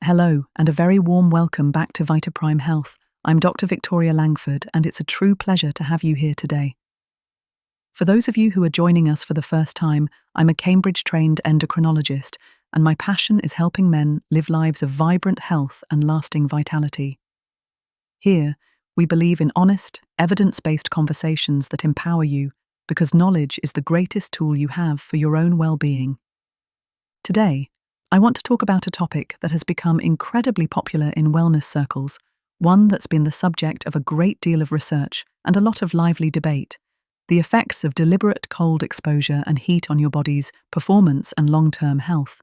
Hello, and a very warm welcome back to VitaPrime Health. I'm Dr. Victoria Langford, and it's a true pleasure to have you here today. For those of you who are joining us for the first time, I'm a Cambridge-trained endocrinologist, and my passion is helping men live lives of vibrant health and lasting vitality. Here, we believe in honest, evidence-based conversations that empower you, because knowledge is the greatest tool you have for your own well-being. Today, I want to talk about a topic that has become incredibly popular in wellness circles, one that's been the subject of a great deal of research and a lot of lively debate: the effects of deliberate cold exposure and heat on your body's performance and long-term health.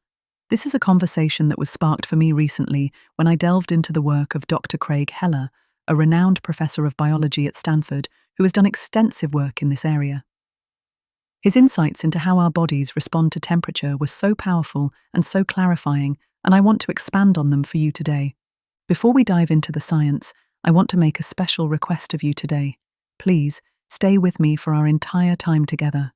This is a conversation that was sparked for me recently when I delved into the work of Dr. Craig Heller, a renowned professor of biology at Stanford who has done extensive work in this area. His insights into how our bodies respond to temperature were so powerful and so clarifying, and I want to expand on them for you today. Before we dive into the science, I want to make a special request of you today. Please, stay with me for our entire time together.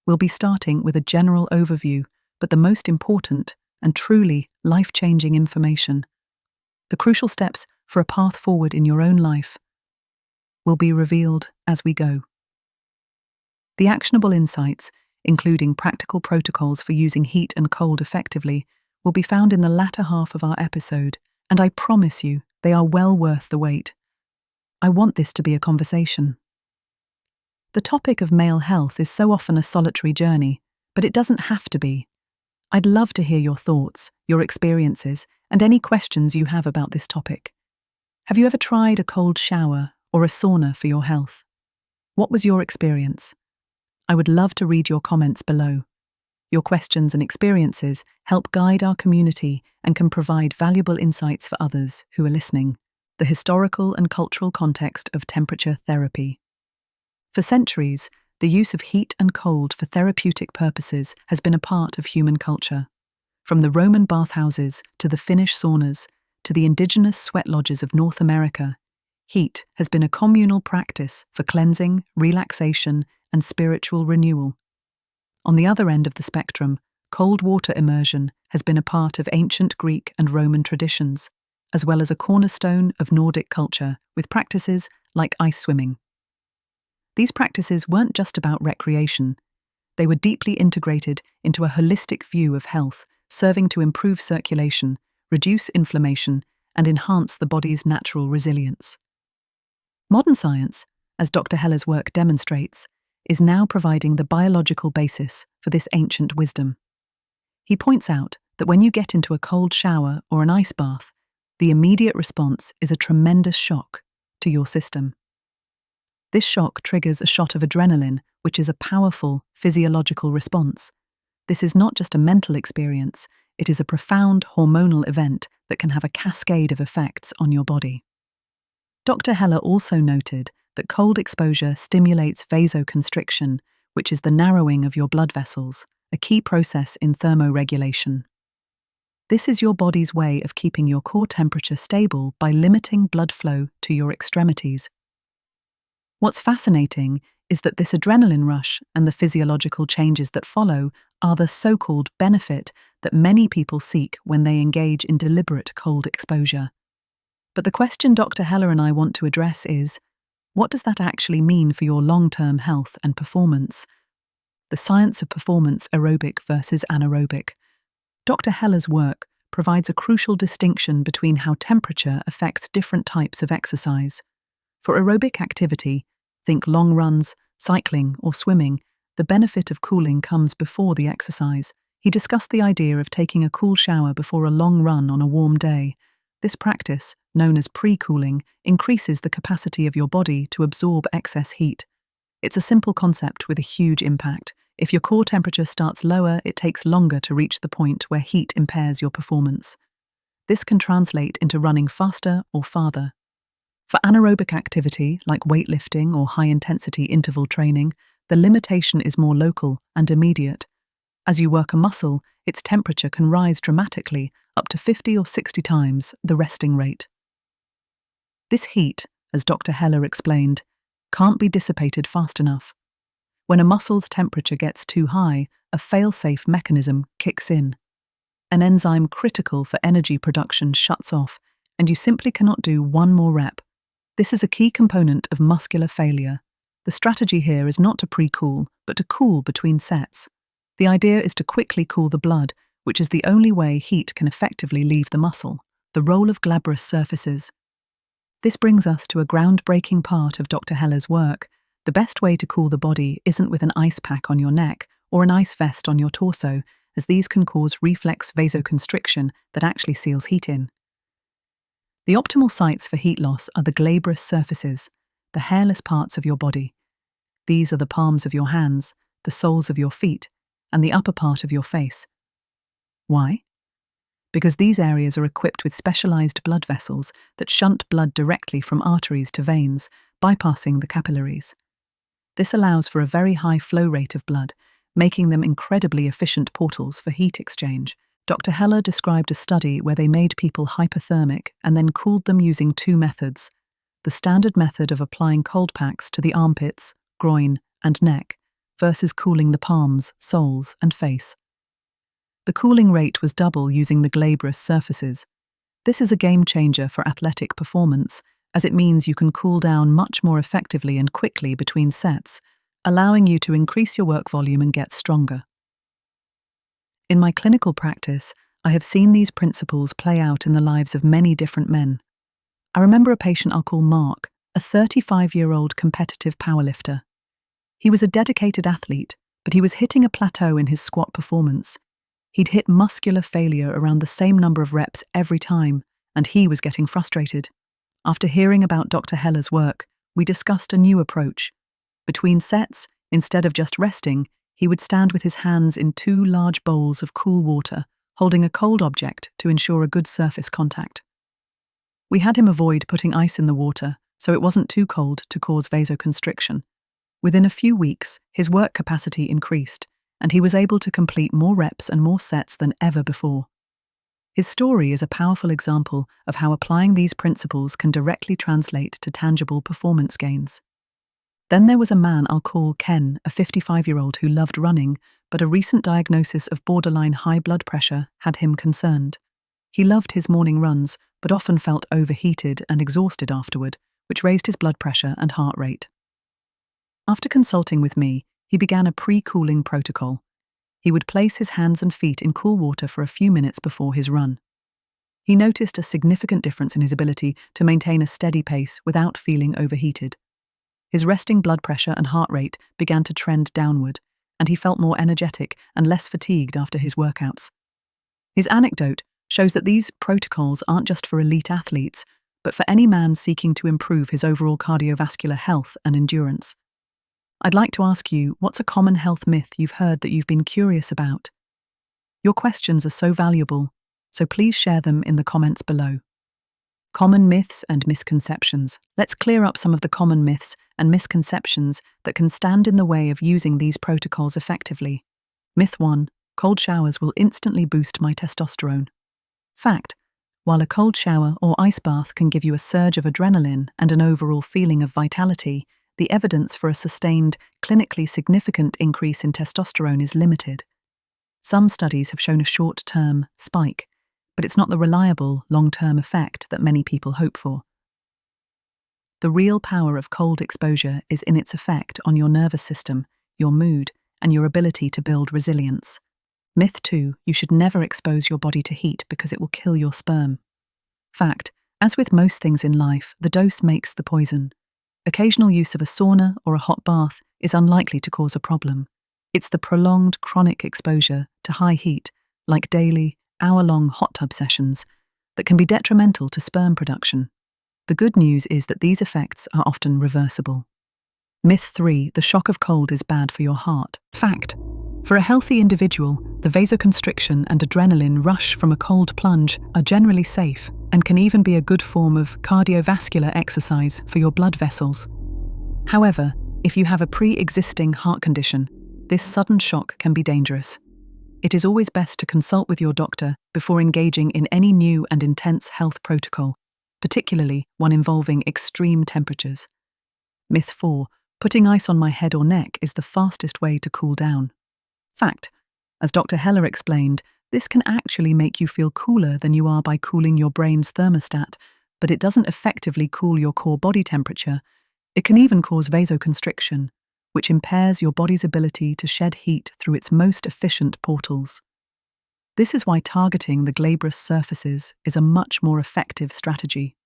We'll be starting with a general overview, but the most important and truly life-changing information, the crucial steps for a path forward in your own life, will be revealed as we go. The actionable insights, including practical protocols for using heat and cold effectively, will be found in the latter half of our episode, and I promise you they are well worth the wait. I want this to be a conversation. The topic of male health is so often a solitary journey, but it doesn't have to be. I'd love to hear your thoughts, your experiences, and any questions you have about this topic. Have you ever tried a cold shower or a sauna for your health? What was your experience? I would love to read your comments below. Your questions and experiences help guide our community and can provide valuable insights for others who are listening. The historical and cultural context of temperature therapy. For centuries, the use of heat and cold for therapeutic purposes has been a part of human culture. From the Roman bathhouses to the Finnish saunas to the indigenous sweat lodges of North America, heat has been a communal practice for cleansing, relaxation, and spiritual renewal. On the other end of the spectrum, cold water immersion has been a part of ancient Greek and Roman traditions, as well as a cornerstone of Nordic culture with practices like ice swimming. These practices weren't just about recreation. They were deeply integrated into a holistic view of health, serving to improve circulation, reduce inflammation, and enhance the body's natural resilience. Modern science, as Dr. Heller's work demonstrates, is now providing the biological basis for this ancient wisdom. He points out that when you get into a cold shower or an ice bath, the immediate response is a tremendous shock to your system. This shock triggers a shot of adrenaline, which is a powerful physiological response. This is not just a mental experience, it is a profound hormonal event that can have a cascade of effects on your body. Dr. Heller also noted that cold exposure stimulates vasoconstriction, which is the narrowing of your blood vessels, a key process in thermoregulation. This is your body's way of keeping your core temperature stable by limiting blood flow to your extremities. What's fascinating is that this adrenaline rush and the physiological changes that follow are the so-called benefit that many people seek when they engage in deliberate cold exposure. But the question Dr. Heller and I want to address is, what does that actually mean for your long-term health and performance? The science of performance, aerobic versus anaerobic. Dr. Heller's work provides a crucial distinction between how temperature affects different types of exercise. For aerobic activity, think long runs, cycling, or swimming, the benefit of cooling comes before the exercise. He discussed the idea of taking a cool shower before a long run on a warm day. This practice, known as pre-cooling, increases the capacity of your body to absorb excess heat. It's a simple concept with a huge impact. If your core temperature starts lower, it takes longer to reach the point where heat impairs your performance. This can translate into running faster or farther. For anaerobic activity, like weightlifting or high-intensity interval training, the limitation is more local and immediate. As you work a muscle, its temperature can rise dramatically, up to 50 or 60 times the resting rate. This heat, as Dr. Heller explained, can't be dissipated fast enough. When a muscle's temperature gets too high, a fail-safe mechanism kicks in. An enzyme critical for energy production shuts off, and you simply cannot do one more rep. This is a key component of muscular failure. The strategy here is not to pre-cool, but to cool between sets. The idea is to quickly cool the blood, which is the only way heat can effectively leave the muscle. The role of glabrous surfaces. This brings us to a groundbreaking part of Dr. Heller's work. The best way to cool the body isn't with an ice pack on your neck or an ice vest on your torso, as these can cause reflex vasoconstriction that actually seals heat in. The optimal sites for heat loss are the glabrous surfaces, the hairless parts of your body. These are the palms of your hands, the soles of your feet, and the upper part of your face. Why? Because these areas are equipped with specialized blood vessels that shunt blood directly from arteries to veins, bypassing the capillaries. This allows for a very high flow rate of blood, making them incredibly efficient portals for heat exchange. Dr. Heller described a study where they made people hypothermic and then cooled them using two methods: the standard method of applying cold packs to the armpits, groin, and neck, versus cooling the palms, soles, and face. The cooling rate was double using the glabrous surfaces. This is a game changer for athletic performance, as it means you can cool down much more effectively and quickly between sets, allowing you to increase your work volume and get stronger. In my clinical practice, I have seen these principles play out in the lives of many different men. I remember a patient I'll call Mark, a 35-year-old competitive powerlifter. He was a dedicated athlete, but he was hitting a plateau in his squat performance. He'd hit muscular failure around the same number of reps every time, and he was getting frustrated. After hearing about Dr. Heller's work, we discussed a new approach. Between sets, instead of just resting, he would stand with his hands in two large bowls of cool water, holding a cold object to ensure a good surface contact. We had him avoid putting ice in the water, so it wasn't too cold to cause vasoconstriction. Within a few weeks, his work capacity increased, and he was able to complete more reps and more sets than ever before. His story is a powerful example of how applying these principles can directly translate to tangible performance gains. Then there was a man I'll call Ken, a 55-year-old who loved running, but a recent diagnosis of borderline high blood pressure had him concerned. He loved his morning runs, but often felt overheated and exhausted afterward, which raised his blood pressure and heart rate. After consulting with me, he began a pre-cooling protocol. He would place his hands and feet in cool water for a few minutes before his run. He noticed a significant difference in his ability to maintain a steady pace without feeling overheated. His resting blood pressure and heart rate began to trend downward, and he felt more energetic and less fatigued after his workouts. His anecdote shows that these protocols aren't just for elite athletes, but for any man seeking to improve his overall cardiovascular health and endurance. I'd like to ask you, what's a common health myth you've heard that you've been curious about? Your questions are so valuable, so please share them in the comments below. Common myths and misconceptions. Let's clear up some of the common myths and misconceptions that can stand in the way of using these protocols effectively. Myth 1. Cold showers will instantly boost my testosterone. Fact. While a cold shower or ice bath can give you a surge of adrenaline and an overall feeling of vitality, the evidence for a sustained, clinically significant increase in testosterone is limited. Some studies have shown a short-term spike, but it's not the reliable, long-term effect that many people hope for. The real power of cold exposure is in its effect on your nervous system, your mood, and your ability to build resilience. Myth 2. You should never expose your body to heat because it will kill your sperm. Fact. As with most things in life, the dose makes the poison. Occasional use of a sauna or a hot bath is unlikely to cause a problem. It's the prolonged chronic exposure to high heat, like daily, hour-long hot tub sessions, that can be detrimental to sperm production. The good news is that these effects are often reversible. Myth 3. The shock of cold is bad for your heart. Fact. For a healthy individual, the vasoconstriction and adrenaline rush from a cold plunge are generally safe and can even be a good form of cardiovascular exercise for your blood vessels. However, if you have a pre-existing heart condition, this sudden shock can be dangerous. It is always best to consult with your doctor before engaging in any new and intense health protocol, particularly one involving extreme temperatures. Myth 4. Putting ice on my head or neck is the fastest way to cool down. Fact. As Dr. Heller explained, This can actually make you feel cooler than you are by cooling your brain's thermostat, but it doesn't effectively cool your core body temperature. It can even cause vasoconstriction, which impairs your body's ability to shed heat through its most efficient portals. This is why targeting the glabrous surfaces is a much more effective strategy.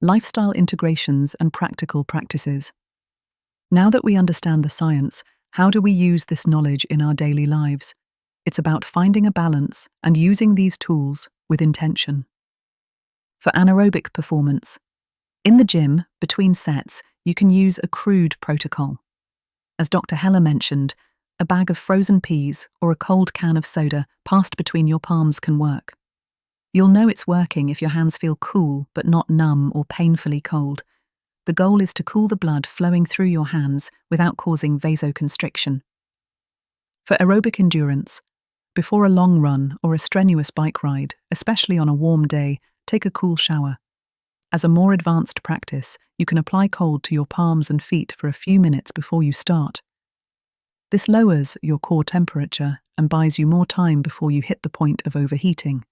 Lifestyle integrations and practical practices. Now that we understand the science, how do we use this knowledge in our daily lives? It's about finding a balance and using these tools with intention. For anaerobic performance, in the gym, between sets, you can use a crude protocol. As Dr. Heller mentioned, a bag of frozen peas or a cold can of soda passed between your palms can work. You'll know it's working if your hands feel cool but not numb or painfully cold. The goal is to cool the blood flowing through your hands without causing vasoconstriction. For aerobic endurance, before a long run or a strenuous bike ride, especially on a warm day, take a cool shower. As a more advanced practice, you can apply cold to your palms and feet for a few minutes before you start. This lowers your core temperature and buys you more time before you hit the point of overheating.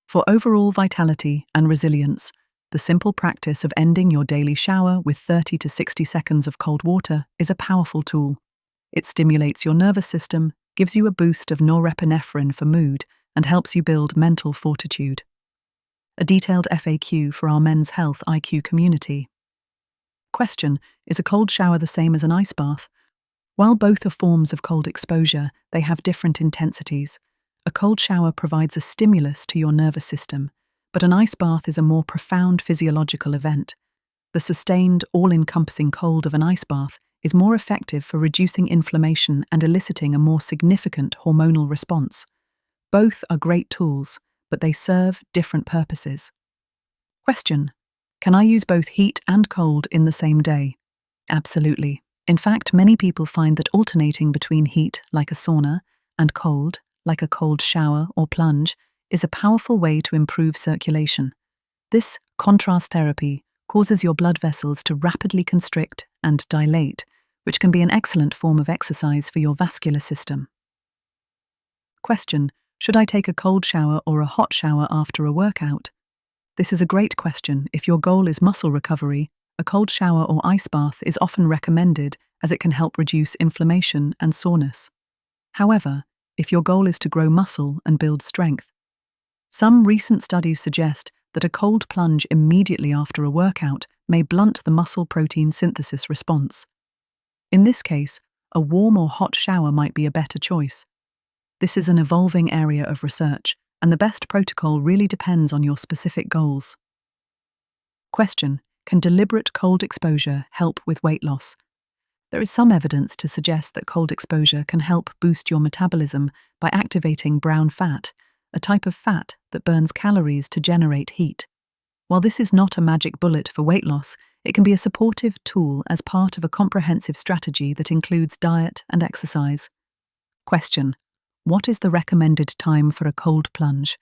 For overall vitality and resilience, the simple practice of ending your daily shower with 30 to 60 seconds of cold water is a powerful tool. It stimulates your nervous system, gives you a boost of norepinephrine for mood, and helps you build mental fortitude. A detailed FAQ for our Men's Health IQ community. Question: is a cold shower the same as an ice bath? While both are forms of cold exposure, they have different intensities. A cold shower provides a stimulus to your nervous system, but an ice bath is a more profound physiological event. The sustained, all-encompassing cold of an ice bath is more effective for reducing inflammation and eliciting a more significant hormonal response. Both are great tools, but they serve different purposes. Question: can I use both heat and cold in the same day? Absolutely. In fact, many people find that alternating between heat, like a sauna, and cold, like a cold shower or plunge, is a powerful way to improve circulation. This contrast therapy causes your blood vessels to rapidly constrict and dilate, which can be an excellent form of exercise for your vascular system. Question: should I take a cold shower or a hot shower after a workout? This is a great question. If your goal is muscle recovery, a cold shower or ice bath is often recommended as it can help reduce inflammation and soreness. However, if your goal is to grow muscle and build strength, some recent studies suggest that a cold plunge immediately after a workout may blunt the muscle protein synthesis response. In this case, a warm or hot shower might be a better choice. This is an evolving area of research, and the best protocol really depends on your specific goals. Question: can deliberate cold exposure help with weight loss? There is some evidence to suggest that cold exposure can help boost your metabolism by activating brown fat, a type of fat that burns calories to generate heat. While this is not a magic bullet for weight loss, it can be a supportive tool as part of a comprehensive strategy that includes diet and exercise. Question: what is the recommended time for a cold plunge?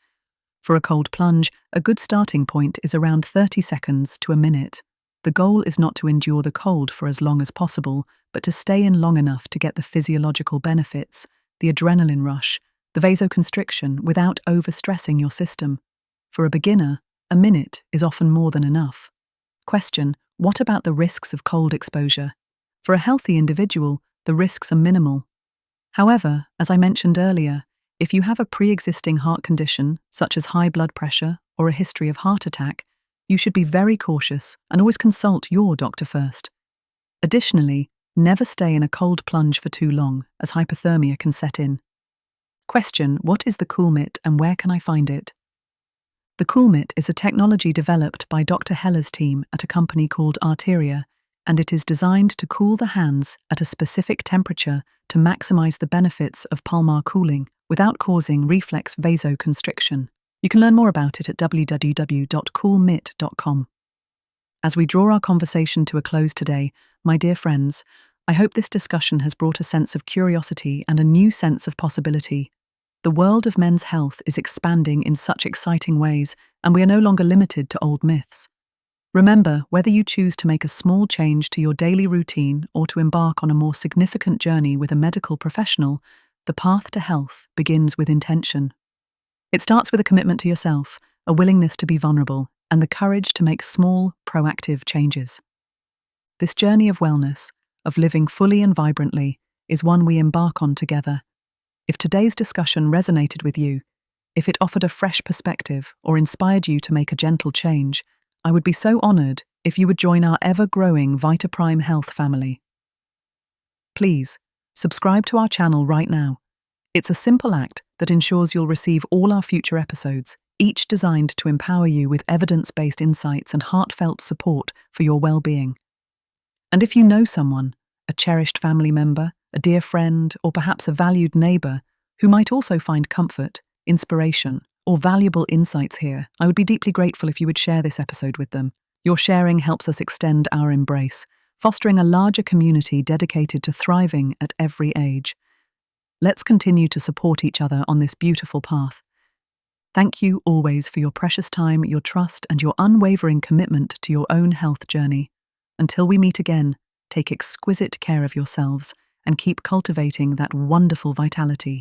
For a cold plunge, a good starting point is around 30 seconds to a minute. The goal is not to endure the cold for as long as possible, but to stay in long enough to get the physiological benefits, the adrenaline rush, the vasoconstriction without overstressing your system. For a beginner, a minute is often more than enough. Question: what about the risks of cold exposure? For a healthy individual, the risks are minimal. However, as I mentioned earlier, if you have a pre-existing heart condition, such as high blood pressure or a history of heart attack, you should be very cautious and always consult your doctor first. Additionally, never stay in a cold plunge for too long, as hypothermia can set in. Question: what is the CoolMitt and where can I find it? The CoolMitt is a technology developed by Dr. Heller's team at a company called Arteria, and it is designed to cool the hands at a specific temperature to maximize the benefits of palmar cooling without causing reflex vasoconstriction. You can learn more about it at www.coolmitt.com. As we draw our conversation to a close today, my dear friends, I hope this discussion has brought a sense of curiosity and a new sense of possibility. The world of men's health is expanding in such exciting ways, and we are no longer limited to old myths. Remember, whether you choose to make a small change to your daily routine or to embark on a more significant journey with a medical professional, the path to health begins with intention. It starts with a commitment to yourself, a willingness to be vulnerable, and the courage to make small, proactive changes. This journey of wellness, of living fully and vibrantly, is one we embark on together. If today's discussion resonated with you, if it offered a fresh perspective or inspired you to make a gentle change, I would be so honored if you would join our ever-growing VitaPrime Health family. Please, subscribe to our channel right now. It's a simple act that ensures you'll receive all our future episodes, each designed to empower you with evidence-based insights and heartfelt support for your well-being. And if you know someone, a cherished family member, a dear friend, or perhaps a valued neighbor who might also find comfort, inspiration, or valuable insights here, I would be deeply grateful if you would share this episode with them. Your sharing helps us extend our embrace, fostering a larger community dedicated to thriving at every age. Let's continue to support each other on this beautiful path. Thank you always for your precious time, your trust, and your unwavering commitment to your own health journey. Until we meet again, take exquisite care of yourselves and keep cultivating that wonderful vitality.